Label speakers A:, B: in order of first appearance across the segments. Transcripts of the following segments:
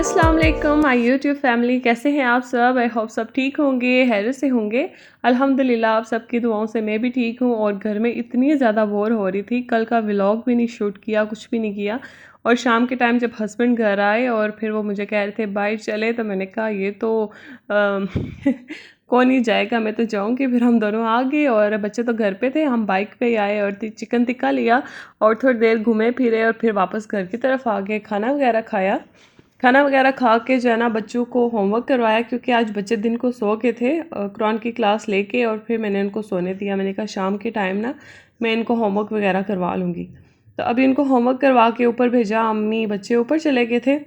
A: अस्सलाम वालेकुम my YouTube family, कैसे हैं आप सब। आई होप सब ठीक होंगे, हैरत से होंगे। अल्हम्दुलिल्लाह आप सबकी दुआओं से मैं भी ठीक हूँ। और घर में इतनी ज़्यादा बोर हो रही थी, कल का व्लॉग भी नहीं शूट किया, कुछ भी नहीं किया। और शाम के टाइम जब हस्बैंड घर आए और फिर वो मुझे कह रहे थे बाहर चले, तो मैंने कहा ये तो कौन ही जाएगा, मैं तो जाऊँगी। फिर हम दोनों आ गए और बच्चे तो घर पे थे, हम बाइक पे ही आए और चिकन टिक्का लिया और थोड़ी देर घूमे फिरे और फिर वापस घर की तरफ आ गए। खाना वगैरह खाया, खाना वगैरह खा के जो है ना बच्चों को होमवर्क करवाया, क्योंकि आज बच्चे दिन को सो के थे कुरान की क्लास लेके, और फिर मैंने उनको सोने दिया। मैंने कहा शाम के टाइम ना मैं इनको होमवर्क वगैरह करवा लूँगी। तो अभी इनको होमवर्क करवा के ऊपर भेजा, अम्मी बच्चे ऊपर चले गए थे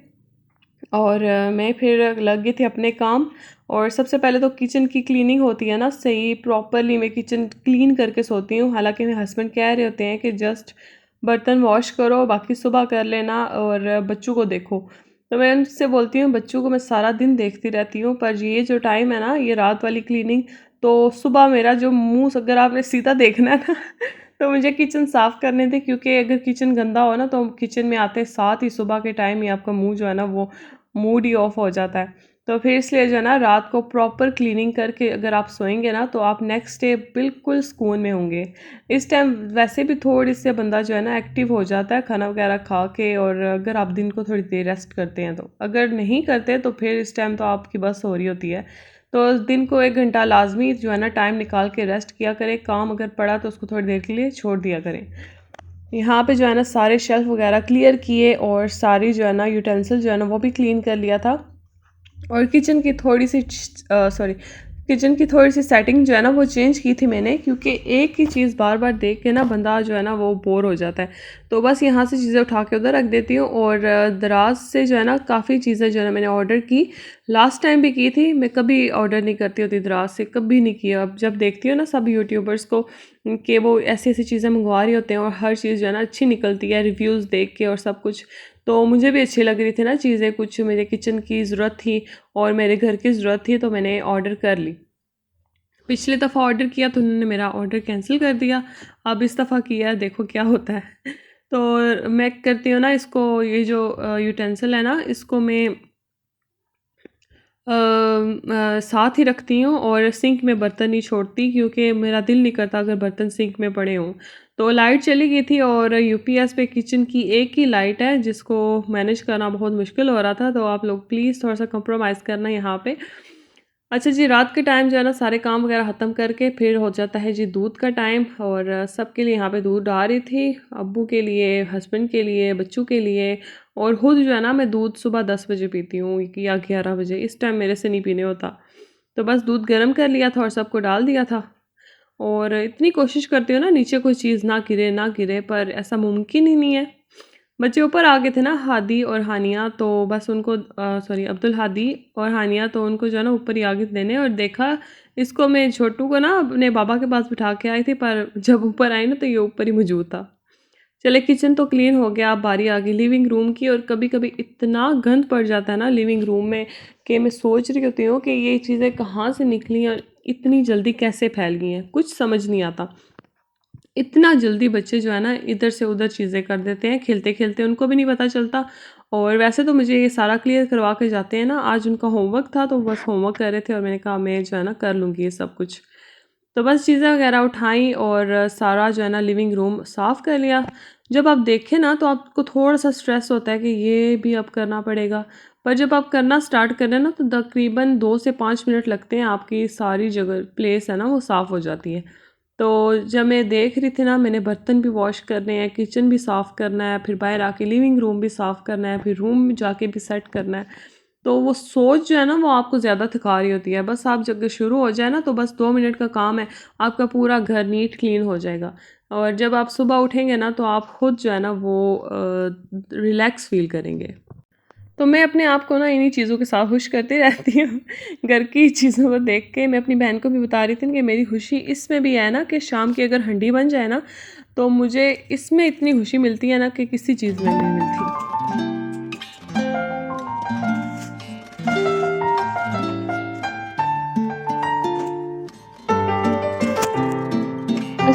A: और मैं फिर लग गई थी अपने काम। और सबसे पहले तो किचन की क्लीनिंग होती है ना, सही प्रॉपरली मैं किचन क्लीन करके सोती हूँ। हालांकि मेरे हस्बैंड कह रहे होते हैं कि जस्ट बर्तन वॉश करो, बाकी सुबह कर लेना और बच्चों को देखो। तो मैं उनसे बोलती हूँ बच्चों को मैं सारा दिन देखती रहती हूँ, पर ये जो टाइम है ना, ये रात वाली क्लीनिंग, तो सुबह मेरा जो मुंह अगर आपने सीधा देखना है ना तो मुझे किचन साफ़ करने थे, क्योंकि अगर किचन गंदा हो ना तो किचन में आते साथ ही सुबह के टाइम ही आपका मुंह जो है ना वो मूड ही ऑफ हो जाता है। तो फिर इसलिए जो है ना रात को प्रॉपर क्लीनिंग करके अगर आप सोएंगे ना तो आप नेक्स्ट डे बिल्कुल सुकून में होंगे। इस टाइम वैसे भी थोड़ी से बंदा जो है ना एक्टिव हो जाता है खाना वगैरह खा के, और अगर आप दिन को थोड़ी देर रेस्ट करते हैं तो, अगर नहीं करते तो फिर इस टाइम तो आपकी बस हो रही होती है। तो दिन को 1 घंटा लाजमी जो है ना टाइम निकाल के रेस्ट किया करें। काम अगर पड़ा तो उसको थोड़ी देर के लिए छोड़ दिया करें। यहाँ पे जो है ना सारे शेल्फ वगैरह क्लियर किए और सारी जो है ना यूटेंसिल जो है ना वो भी क्लीन कर लिया था। और किचन की थोड़ी सी सेटिंग जो है ना वो चेंज की थी मैंने, क्योंकि एक ही चीज़ बार बार देख के ना बंदा जो है ना वो बोर हो जाता है। तो बस यहाँ से चीज़ें उठा के उधर रख देती हूँ। और दराज से जो है ना काफ़ी चीज़ें जो है ना मैंने ऑर्डर की, लास्ट टाइम भी की थी। मैं कभी ऑर्डर नहीं करती होती दराज से, कभी नहीं किया। अब जब देखती हूँ ना सब यूट्यूबर्स को कि वो ऐसी ऐसी चीज़ें मंगवा रही होते हैं और हर चीज़ जो है ना अच्छी निकलती है रिव्यूज़ देख के और सब कुछ, तो मुझे भी अच्छी लग रही थी ना चीज़ें, कुछ मेरे किचन की ज़रूरत थी और मेरे घर की ज़रूरत थी, तो मैंने ऑर्डर कर ली। पिछली दफ़ा ऑर्डर किया तो उन्होंने मेरा ऑर्डर कैंसिल कर दिया, अब इस दफ़ा किया, देखो क्या होता है। तो मैं करती हूँ ना इसको, ये जो यूटेंसिल है ना इसको मैं साथ ही रखती हूँ और सिंक में बर्तन नहीं छोड़ती, क्योंकि मेरा दिल नहीं करता अगर बर्तन सिंक में पड़े हों। तो लाइट चली गई थी और यूपीएस पे किचन की एक ही लाइट है, जिसको मैनेज करना बहुत मुश्किल हो रहा था। तो आप लोग प्लीज़ थोड़ा सा कंप्रोमाइज़ करना यहाँ पे। अच्छा जी, रात के टाइम जो है ना सारे काम वगैरह ख़त्म करके फिर हो जाता है जी दूध का टाइम। और सबके लिए यहाँ पे दूध डाल रही थी, अब्बू के लिए, हस्बैंड के लिए, बच्चों के लिए। और खुद जो है ना मैं दूध सुबह 10 बजे पीती हूँ या 11 बजे, इस टाइम मेरे से नहीं पीने होता। तो बस दूध गर्म कर लिया था और सबको डाल दिया था। और इतनी कोशिश करती हूँ ना नीचे कोई चीज़ ना गिरे ना गिरे, पर ऐसा मुमकिन ही नहीं है। बच्चे ऊपर आ गए थे ना, हादी और हानिया, तो बस उनको सॉरी अब्दुल हादी और हानिया, तो उनको जो है ना ऊपर ही आ गए थे देने। और देखा इसको, मैं छोटू को ना अपने बाबा के पास बिठा के आई थी, पर जब ऊपर आई ना तो ये ऊपर ही मौजूद था। चले किचन तो क्लीन हो गया, अब बारी आ गई लिविंग रूम की। और कभी कभी इतना गंद पड़ जाता है ना लिविंग रूम में कि मैं सोच रही होती हूँ कि ये चीज़ें कहाँ से निकली और इतनी जल्दी कैसे फैल गई हैं, कुछ समझ नहीं आता। इतना जल्दी बच्चे जो है ना इधर से उधर चीज़ें कर देते हैं, खेलते खेलते उनको भी नहीं पता चलता। और वैसे तो मुझे ये सारा क्लियर करवा के जाते हैं ना, आज उनका होमवर्क था तो बस होमवर्क कर रहे थे और मैंने कहा मैं जो है ना कर लूँगी ये सब कुछ। तो बस चीज़ें वगैरह उठाई और सारा जो है ना लिविंग रूम साफ़ कर लिया। जब आप देखें ना तो आपको थोड़ा सा स्ट्रेस होता है कि ये भी अब करना पड़ेगा, पर जब आप करना स्टार्ट करें ना तो तकरीबन 2 से 5 मिनट लगते हैं, आपकी सारी जगह प्लेस है ना वो साफ़ हो जाती है। तो जब मैं देख रही थी ना, मैंने बर्तन भी वॉश करने हैं, किचन भी साफ़ करना है, फिर बाहर आके लिविंग रूम भी साफ़ करना है, फिर रूम में जाके भी सेट करना है। तो वो सोच जो है ना वो आपको ज़्यादा थका रही होती है। बस आप जब शुरू हो जाए ना तो बस 2 मिनट का काम है, आपका पूरा घर नीट क्लीन हो जाएगा। और जब आप सुबह उठेंगे ना तो आप खुद जो है ना वो रिलैक्स फ़ील करेंगे। तो मैं अपने आप को ना इन्हीं चीज़ों के साथ खुश करती रहती हूँ। घर की चीज़ों को देख के मैं अपनी बहन को भी बता रही थी कि मेरी खुशी इसमें भी है ना कि शाम की अगर हंडी बन जाए ना तो मुझे इसमें इतनी खुशी मिलती है ना कि किसी चीज़ में नहीं मिलती।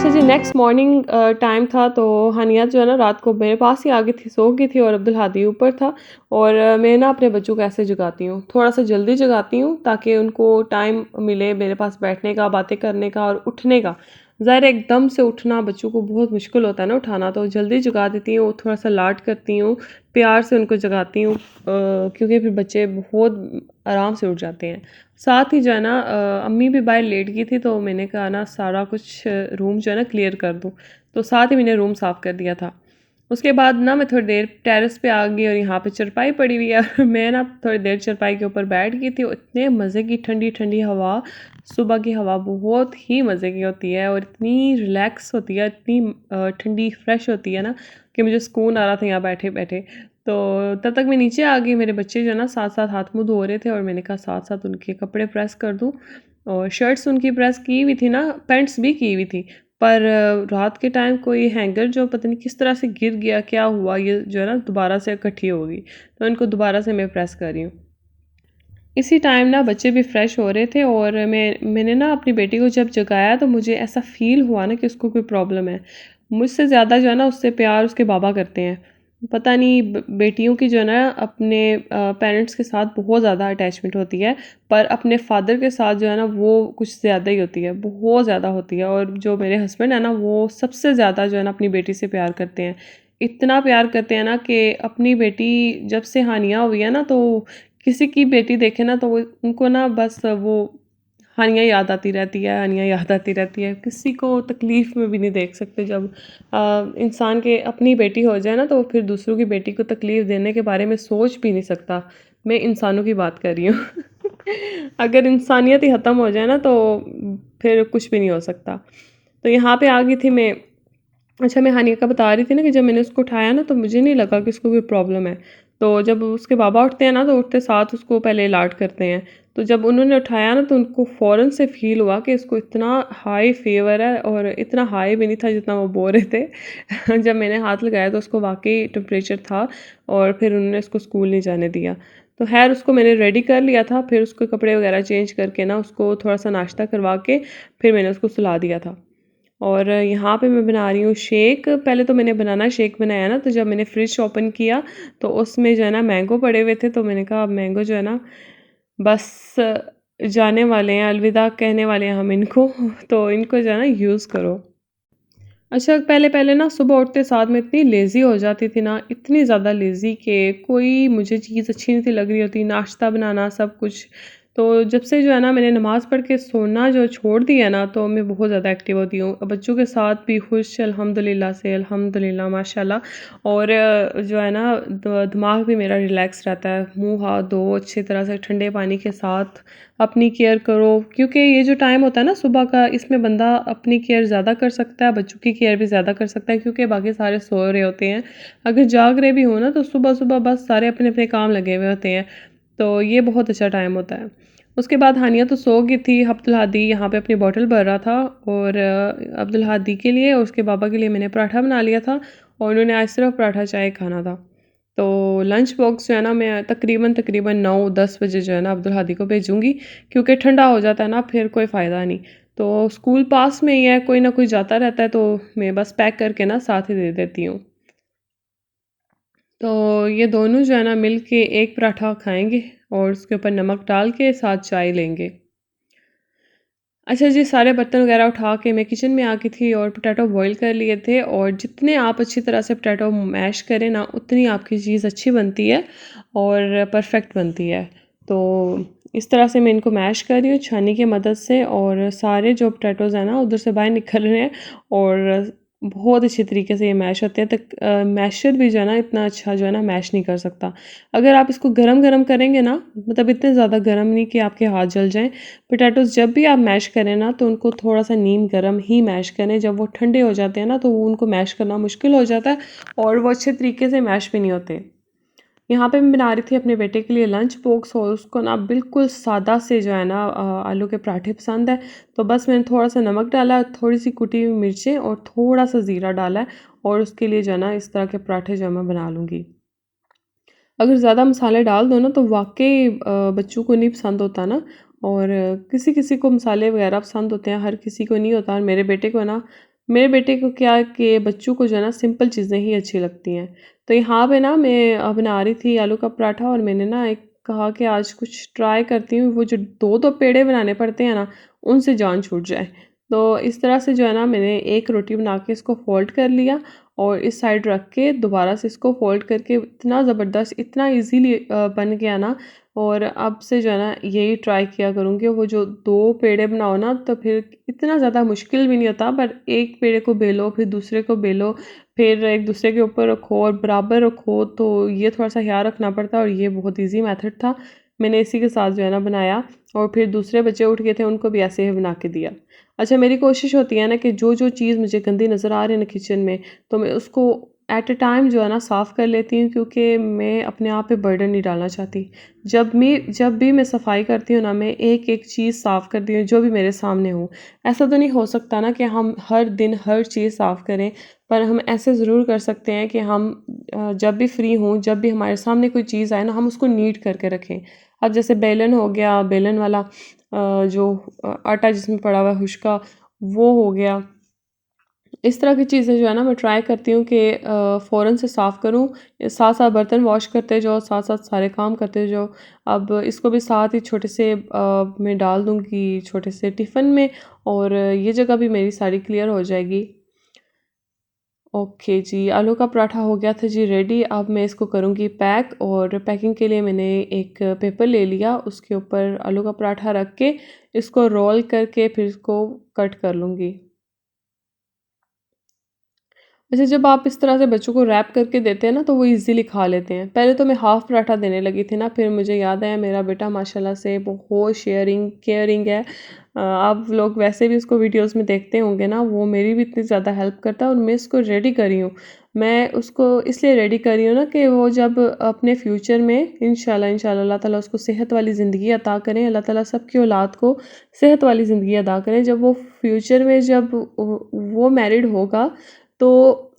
A: अच्छा जी, नेक्स्ट मॉर्निंग टाइम था तो हानिया जो है ना रात को मेरे पास ही आ गई थी, सो गई थी और अब्दुल हादी ऊपर था। और मैं ना अपने बच्चों को ऐसे जगाती हूँ, थोड़ा सा जल्दी जगाती हूँ ताकि उनको टाइम मिले मेरे पास बैठने का, बातें करने का और उठने का। ज़ाहिर है एकदम से उठना बच्चों को बहुत मुश्किल होता है ना उठाना, तो जल्दी जगा देती हूँ, थोड़ा सा लाड करती हूँ, प्यार से उनको जगाती हूँ, क्योंकि फिर बच्चे बहुत आराम से उठ जाते हैं। साथ ही जो है ना अम्मी भी बाहर लेट गई थी, तो मैंने कहा ना सारा कुछ रूम जो है ना क्लियर कर दूँ, तो साथ ही मैंने रूम साफ़ कर दिया था। उसके बाद ना मैं थोड़ी देर टेरेस पे आ गई और यहाँ पे चारपाई पड़ी हुई है और मैं ना थोड़ी देर चारपाई के ऊपर बैठ गई थी। इतने मज़े की ठंडी ठंडी हवा, सुबह की हवा बहुत ही मज़े की होती है और इतनी रिलैक्स होती है, इतनी ठंडी फ्रेश होती है ना कि मुझे सुकून आ रहा था यहाँ बैठे बैठे। तो तब तक मैं नीचे आ गई, मेरे बच्चे जो है ना साथ साथ हाथ मुँह धो रहे थे और मैंने कहा साथ साथ उनके कपड़े प्रेस कर दूँ। और शर्ट्स उनकी प्रेस की हुई थी ना, पैंट्स भी की हुई थी, पर रात के टाइम कोई हैंगर जो पता नहीं किस तरह से गिर गया, क्या हुआ, ये जो है ना दोबारा से इकट्ठी हो गई, तो इनको दोबारा से मैं प्रेस कर रही हूँ। इसी टाइम ना बच्चे भी फ्रेश हो रहे थे और मैंने ना अपनी बेटी को जब जगाया तो मुझे ऐसा फ़ील हुआ ना कि उसको कोई प्रॉब्लम है। मुझसे ज़्यादा जो है ना उससे प्यार उसके बाबा करते हैं। पता नहीं बेटियों की जो है ना अपने पेरेंट्स के साथ बहुत ज़्यादा अटैचमेंट होती है, पर अपने फादर के साथ जो है ना वो कुछ ज़्यादा ही होती है, बहुत ज़्यादा होती है। और जो मेरे हस्बैंड है ना वो सबसे ज़्यादा जो है ना अपनी बेटी से प्यार करते हैं। इतना प्यार करते हैं ना कि अपनी बेटी जब से हानिया हुई है ना, तो किसी की बेटी देखे ना तो वो उनको ना बस वो हानिया याद आती रहती है, हानिया याद आती रहती है। किसी को तकलीफ़ में भी नहीं देख सकते। जब इंसान के अपनी बेटी हो जाए ना तो फिर दूसरों की बेटी को तकलीफ़ देने के बारे में सोच भी नहीं सकता। मैं इंसानों की बात कर रही हूँ। अगर इंसानियत ही ख़त्म हो जाए ना तो फिर कुछ भी नहीं हो सकता। तो यहाँ पे आ गई थी मैं। अच्छा, मैं हानिया का बता रही थी ना कि जब मैंने उसको उठाया ना तो मुझे नहीं लगा कि उसको कोई प्रॉब्लम है। तो जब उसके बाबा उठते हैं ना तो उठते साथ उसको पहले लाड करते हैं। तो जब उन्होंने उठाया ना तो उनको फ़ौरन से फ़ील हुआ कि इसको इतना हाई फ़ीवर है, और इतना हाई भी नहीं था जितना वो बोल रहे थे। जब मैंने हाथ लगाया तो उसको वाक़ई टेम्परेचर था और फिर उन्होंने उसको स्कूल नहीं जाने दिया। तो ख़ैर उसको मैंने रेडी कर लिया था, फिर उसके कपड़े वग़ैरह चेंज करके ना उसको थोड़ा-सा नाश्ता करवा के फिर मैंने उसको सुला दिया था। और यहाँ पे मैं बना रही हूँ शेक। पहले तो मैंने बनाना शेक बनाया ना, तो जब मैंने फ्रिज ओपन किया तो उसमें जो है ना मैंगो पड़े हुए थे, तो मैंने कहा अब मैंगो जो है ना बस जाने वाले हैं, अलविदा कहने वाले हैं हम इनको। तो इनको जो है ना यूज़ करो। अच्छा, पहले-पहले ना सुबह उठते साथ में इतनी लेज़ी हो जाती थी ना, इतनी ज़्यादा लेज़ी कि कोई मुझे चीज़ अच्छी नहीं थी लग रही होती, नाश्ता बनाना सब कुछ। तो जब से जो है ना मैंने नमाज़ पढ़ के सोना जो छोड़ दिया ना, तो मैं बहुत ज़्यादा एक्टिव होती हूँ। बच्चों के साथ भी खुश अल्हम्दुलिल्लाह से, अल्हम्दुलिल्लाह माशाल्लाह। और जो है ना दिमाग भी मेरा रिलैक्स रहता है। मुँह हाथ धो अच्छी तरह से ठंडे पानी के साथ, अपनी केयर करो, क्योंकि ये जो टाइम होता है ना सुबह का, इसमें बंदा अपनी केयर ज़्यादा कर सकता है, बच्चों की केयर भी ज़्यादा कर सकता है, क्योंकि बाकी सारे सो रहे होते हैं। अगर जाग रहे भी हो ना तो सुबह-सुबह बस सारे अपने-अपने काम लगे हुए होते हैं। तो ये बहुत अच्छा टाइम होता है। उसके बाद हानिया तो सो गई थी, अब्दुल हादी यहाँ पे अपनी बॉटल भर रहा था, और अब्दुल हादी के लिए और उसके बाबा के लिए मैंने पराठा बना लिया था और उन्होंने आज सिर्फ पराठा चाय खाना था। तो लंच बॉक्स जो है ना मैं तकरीबन 9-10 बजे जो है ना अब्दुल हादी को भेजूँगी, क्योंकि ठंडा हो जाता है ना फिर कोई फ़ायदा नहीं। तो स्कूल पास में ही है, कोई ना कोई जाता रहता है, तो मैं बस पैक करके ना साथ ही दे देती हूँ। तो ये दोनों जो है ना मिल के एक पराठा खाएँगे और उसके ऊपर नमक डाल के साथ चाय लेंगे। अच्छा जी, सारे बर्तन वगैरह उठा के मैं किचन में आ गई थी और पोटैटो बॉईल कर लिए थे, और जितने आप अच्छी तरह से पोटैटो मैश करें ना, उतनी आपकी चीज़ अच्छी बनती है और परफेक्ट बनती है। तो इस तरह से मैं इनको मैश कर रही हूँ छानी की मदद से, और सारे जो पोटैटोज़ हैं ना उधर से बाहर निकल रहे हैं और बहुत अच्छी तरीके से ये मैश होते हैं। तक मैशर भी जो है ना इतना अच्छा जो है ना मैश नहीं कर सकता। अगर आप इसको गरम-गरम करेंगे ना, मतलब इतने ज़्यादा गरम नहीं कि आपके हाथ जल जाएँ। पोटैटोज़ जब भी आप मैश करें ना तो उनको थोड़ा-सा नीम गरम ही मैश करें। जब वो ठंडे हो जाते हैं ना तो वो उनको मैश करना मुश्किल हो जाता है और वो अच्छे तरीके से मैश भी नहीं होते। यहाँ पे मैं बना रही थी अपने बेटे के लिए लंच बॉक्स, और उसको ना बिल्कुल सादा से जो है ना आलू के पराठे पसंद है। तो बस मैंने थोड़ा-सा नमक डाला, थोड़ी-सी कुटी हुई मिर्चें और थोड़ा-सा ज़ीरा डाला है, और उसके लिए जो है ना इस तरह के पराठे जो है मैं बना लूँगी। अगर ज़्यादा मसाले डाल दो ना तो वाक़ई बच्चों को नहीं पसंद होता ना, और किसी-किसी को मसाले वग़ैरह पसंद होते हैं, हर किसी को नहीं होता। और मेरे बेटे को ना मेरे बेटे को क्या है कि बच्चों को जो है ना सिंपल चीज़ें ही अच्छी लगती हैं। तो यहाँ पे ना मैं बना रही थी आलू का पराठा और मैंने ना एक कहा कि आज कुछ ट्राई करती हूँ, वो जो 2-2 पेड़े बनाने पड़ते हैं ना, उनसे जान छूट जाए। तो इस तरह से जो है ना मैंने एक रोटी बना के इसको फ़ोल्ड कर लिया और इस साइड रख के दोबारा से इसको फ़ोल्ड करके इतना ज़बरदस्त, इतना ईज़िली बन गया ना। और अब से जो है ना यही ट्राई किया करूँगी। वो जो 2 पेड़े बनाओ ना तो फिर इतना ज़्यादा मुश्किल भी नहीं होता, पर एक पेड़े को बेलो, फिर दूसरे को बेलो, फिर एक दूसरे के ऊपर रखो और बराबर रखो, तो ये थोड़ा-सा ख़्याल रखना पड़ता है और ये बहुत ईज़ी मेथड था। मैंने इसी के साथ जो है ना बनाया और फिर दूसरे बच्चे उठ गए थे, उनको भी ऐसे ही बना के दिया। अच्छा, मेरी कोशिश होती है ना कि जो-जो चीज़ मुझे गंदी नज़र आ रही है ना किचन में, तो मैं उसको एट अ टाइम जो है ना साफ़ कर लेती हूँ, क्योंकि मैं अपने आप पे बर्डन नहीं डालना चाहती। जब भी मैं सफाई करती हूँ ना, मैं एक-एक चीज़ साफ़ करती हूँ जो भी मेरे सामने हो। ऐसा तो नहीं हो सकता ना कि हम हर दिन हर चीज़ साफ़ करें, पर हम ऐसे ज़रूर कर सकते हैं कि हम जब भी फ्री हों, जब भी हमारे सामने कोई चीज़ आए ना, हम उसको नीट करके रखें। अब जैसे बेलन हो गया, बेलन वाला जो आटा जिसमें पड़ा हुआ है हुश्का, वो हो गया। इस तरह की चीज़ें जो है ना मैं ट्राई करती हूँ कि फ़ौरन से साफ़ करूँ, साथ-साथ बर्तन वॉश करते जाओ, साथ-साथ सारे काम करते जाओ। अब इसको भी साथ ही छोटे से मैं डाल दूँगी छोटे से टिफ़िन में और ये जगह भी मेरी सारी क्लियर हो जाएगी। ओके जी, आलू का पराठा हो गया था जी रेडी। अब मैं इसको करूँगी पैक और पैकिंग के लिए मैंने एक पेपर ले लिया, उसके ऊपर आलू का पराठा रख के इसको रोल करके फिर इसको कट कर लूँगी। अच्छा, जब आप इस तरह से बच्चों को रैप करके देते हैं ना तो वो इज़िली खा लेते हैं। पहले तो मैं हाफ़ पराठा देने लगी थी ना, फिर मुझे याद आया मेरा बेटा माशाल्लाह से बहुत शेयरिंग, केयरिंग है। आप लोग वैसे भी उसको वीडियोज़ में देखते होंगे ना, वो मेरी भी इतनी ज़्यादा हेल्प करता है और मैं इसको रेडी कर रही हूँ। मैं उसको इसलिए रेडी कर रही हूँ ना कि वो जब अपने फ्यूचर में इंशाल्लाह अल्लाह ताला उसको सेहत वाली ज़िंदगी अता करें, अल्लाह ताला सबकी औलाद को सेहत वाली ज़िंदगी अता करें। जब वो फ्यूचर में जब वो मैरिड होगा तो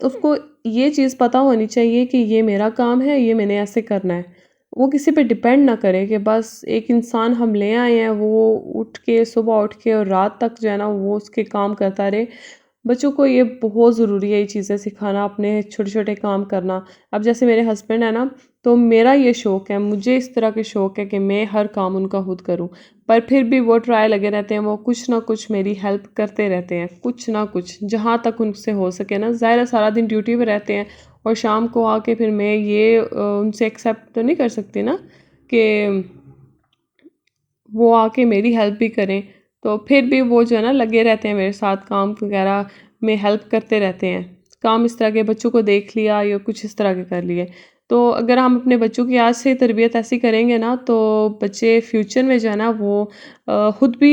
A: उसको ये चीज़ पता होनी चाहिए कि ये मेरा काम है, ये मैंने ऐसे करना है। वो किसी पे डिपेंड ना करे कि बस एक इंसान हम ले आए हैं, वो उठ के सुबह उठ के और रात तक जो है ना वो उसके काम करता रहे। बच्चों को ये बहुत ज़रूरी है ये चीज़ें सिखाना, अपने छोटे-छोटे काम करना। अब जैसे मेरे हस्बैंड है ना, तो मेरा ये शौक है, मुझे इस तरह के शौक है कि मैं हर काम उनका खुद करूँ। पर फिर भी वो ट्राई लगे रहते हैं, वो कुछ ना कुछ मेरी हेल्प करते रहते हैं, कुछ ना कुछ, जहाँ तक उनसे हो सके ना। ज़ाहिर है सारा दिन ड्यूटी पे रहते हैं और शाम को आके फिर मैं ये उनसे एक्सेप्ट तो नहीं कर सकती ना कि वो आके मेरी हेल्प भी करें। तो फिर भी वो जो है ना लगे रहते हैं मेरे साथ, काम वगैरह में हेल्प करते रहते हैं। काम इस तरह के बच्चों को देख लिया या कुछ इस तरह के कर लिए। तो अगर हम अपने बच्चों की आज से तरबियत ऐसी करेंगे ना, तो बच्चे फ्यूचर में जो है ना वो खुद भी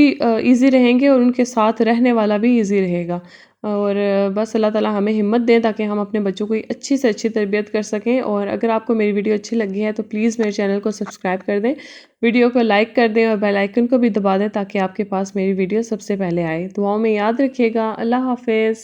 A: ईज़ी रहेंगे और उनके साथ रहने वाला भी ईज़ी रहेगा। और बस अल्लाह ताला हमें हिम्मत दें ताकि हम अपने बच्चों को अच्छी से अच्छी तरबियत कर सकें। और अगर आपको मेरी वीडियो अच्छी लगी है तो प्लीज़ मेरे चैनल को सब्सक्राइब कर दें, वीडियो को लाइक कर दें और बेल आइकन को भी दबा दें ताकि आपके पास मेरी वीडियो सबसे पहले आए। दुआओं में याद रखिएगा। अल्लाह हाफ़िज़।